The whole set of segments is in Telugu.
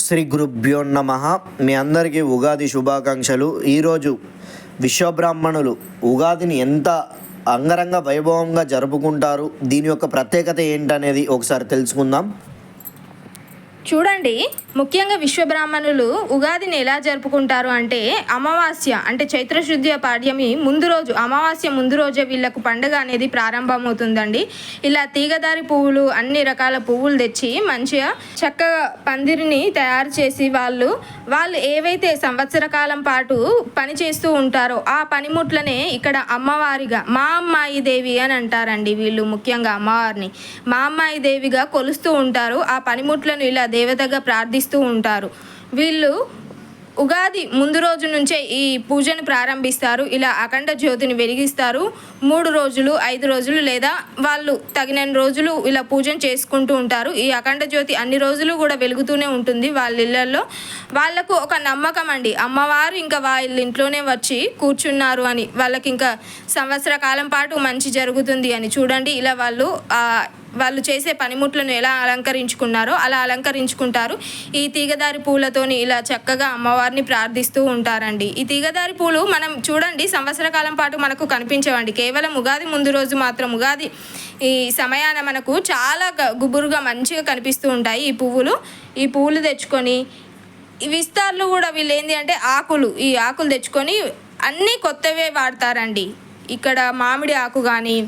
శ్రీ గురుభ్యో నమః. మీ అందరికీ ఉగాది శుభాకాంక్షలు. ఈరోజు విశ్వబ్రాహ్మణులు ఉగాదిని ఎంత అంగరంగ వైభవంగా జరుపుకుంటారు, దీని యొక్క ప్రత్యేకత ఏంటనేది ఒకసారి తెలుసుకుందాం. చూడండి, ముఖ్యంగా విశ్వబ్రాహ్మణులు ఉగాదిని ఎలా జరుపుకుంటారు అంటే అమావాస్య అంటే చైత్రశుద్ధ పాడ్యమి ముందు రోజు, అమావాస్య ముందు రోజే వీళ్ళకు పండుగ అనేది ప్రారంభమవుతుందండి. ఇలా తీగదారి పువ్వులు, అన్ని రకాల పువ్వులు తెచ్చి మంచిగా చక్కగా పందిరిని తయారు చేసి వాళ్ళు ఏవైతే సంవత్సర కాలం పాటు పని చేస్తూ ఉంటారో ఆ పనిముట్లనే ఇక్కడ అమ్మవారిగా మా అమ్మాయి దేవి అని అంటారండి. వీళ్ళు ముఖ్యంగా అమ్మవారిని మా అమ్మాయి దేవిగా కొలుస్తూ ఉంటారు. ఆ పనిముట్లను ఇలా దేవతగా ప్రార్థిస్తూ ఉంటారు. వీళ్ళు ఉగాది ముందు రోజు నుంచే ఈ పూజను ప్రారంభిస్తారు. ఇలా అఖండ జ్యోతిని వెలిగిస్తారు. 3 రోజులు, 5 రోజులు లేదా వాళ్ళు తగిన రోజులు ఇలా పూజను చేసుకుంటూ ఉంటారు. ఈ అఖండ జ్యోతి అన్ని రోజులు కూడా వెలుగుతూనే ఉంటుంది వాళ్ళ ఇళ్లలో. వాళ్ళకు ఒక నమ్మకం అండి, అమ్మవారు ఇంకా వాళ్ళ ఇంట్లోనే వచ్చి కూర్చున్నారు అని, వాళ్ళకి ఇంకా సంవత్సర కాలం పాటు మంచి జరుగుతుంది అని. చూడండి, ఇలా వాళ్ళు చేసే పనిముట్లను ఎలా అలంకరించుకున్నారో అలా అలంకరించుకుంటారు. ఈ తీగదారి పూలతోని ఇలా చక్కగా అమ్మవారిని ప్రార్థిస్తూ ఉంటారండి. ఈ తీగదారి పూలు మనం చూడండి సంవత్సర కాలం పాటు మనకు కనిపించవండి. కేవలం ఉగాది ముందు రోజు మాత్రం, ఉగాది ఈ సమయాన మనకు చాలా గుబురుగా మంచిగా కనిపిస్తూ ఉంటాయి ఈ పువ్వులు తెచ్చుకొని, ఈ విస్తార్లు కూడా వీళ్ళు ఏంటి అంటే ఈ ఆకులు తెచ్చుకొని అన్నీ కొత్తవే వాడతారండి. ఇక్కడ మామిడి ఆకు కానీ,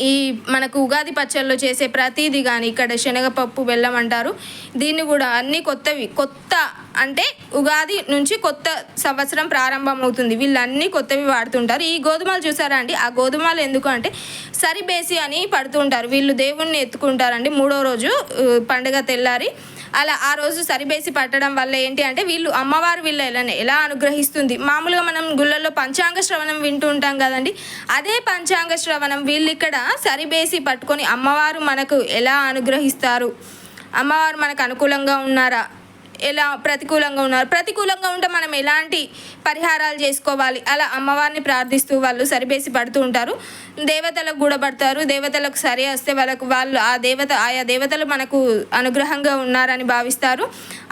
ఈ మనకు ఉగాది పచ్చళ్ళు చేసే ప్రతిదీ కానీ, ఇక్కడ శనగపప్పు బెల్లం అంటారు దీన్ని కూడా, అన్నీ కొత్త అంటే ఉగాది నుంచి కొత్త సంవత్సరం ప్రారంభం అవుతుంది. వీళ్ళు అన్నీ కొత్తవి వాడుతుంటారు. ఈ గోధుమలు చూసారా అండి, ఆ గోధుమలు ఎందుకు అంటే సరిబేసి అని పడుతుంటారు. వీళ్ళు దేవుణ్ణి ఎత్తుకుంటారండి 3వ రోజు పండుగ తెల్లారి. అలా ఆ రోజు సరిబేసి పట్టడం వల్ల ఏంటి అంటే వీళ్ళు అమ్మవారు వీళ్ళని ఎలా అనుగ్రహిస్తుంది. మామూలుగా మనం గుళ్ళల్లో పంచాంగ శ్రవణం వింటూ ఉంటాం కదండి, అదే పంచాంగ శ్రవణం వీళ్ళు ఇక్కడ సరిబేసి పట్టుకొని అమ్మవారు మనకు ఎలా అనుగ్రహిస్తారు, అమ్మవారు మనకు అనుకూలంగా ఉన్నారా, ఎలా ప్రతికూలంగా ఉన్నారు, ప్రతికూలంగా ఉంటే మనం ఎలాంటి పరిహారాలు చేసుకోవాలి, అలా అమ్మవారిని ప్రార్థిస్తూ వాళ్ళు సరిబేసి పడుతూ ఉంటారు. దేవతలకు కూడా పడతారు. దేవతలకు సరి వస్తే వాళ్ళు ఆయా దేవతలు మనకు అనుగ్రహంగా ఉన్నారని భావిస్తారు.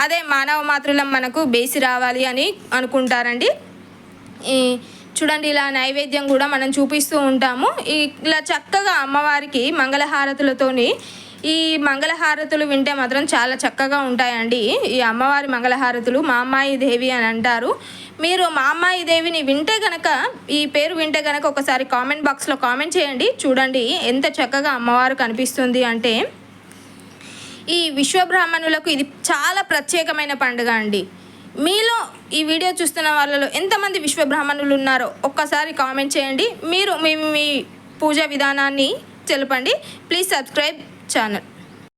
అదే మానవ మాతృలం మనకు బేసి రావాలి అని అనుకుంటారండి. చూడండి, ఇలా నైవేద్యం కూడా మనం చూపిస్తూ ఉంటాము. ఇలా చక్కగా అమ్మవారికి మంగళహారతులతోని, ఈ మంగళహారతులు వింటే మాత్రం చాలా చక్కగా ఉంటాయండి. ఈ అమ్మవారి మంగళహారతులు మా అమ్మాయి దేవి అని అంటారు. మీరు మా అమ్మాయి దేవిని వింటే కనుక, ఈ పేరు వింటే కనుక ఒకసారి కామెంట్ బాక్స్లో కామెంట్ చేయండి. చూడండి ఎంత చక్కగా అమ్మవారు కనిపిస్తుంది అంటే. ఈ విశ్వబ్రాహ్మణులకు ఇది చాలా ప్రత్యేకమైన పండుగ అండి. మీలో ఈ వీడియో చూస్తున్న వాళ్ళలో ఎంతమంది విశ్వబ్రాహ్మణులు ఉన్నారో ఒక్కసారి కామెంట్ చేయండి. మీరు మీ పూజా విధానాన్ని తెలపండి. Please subscribe channel.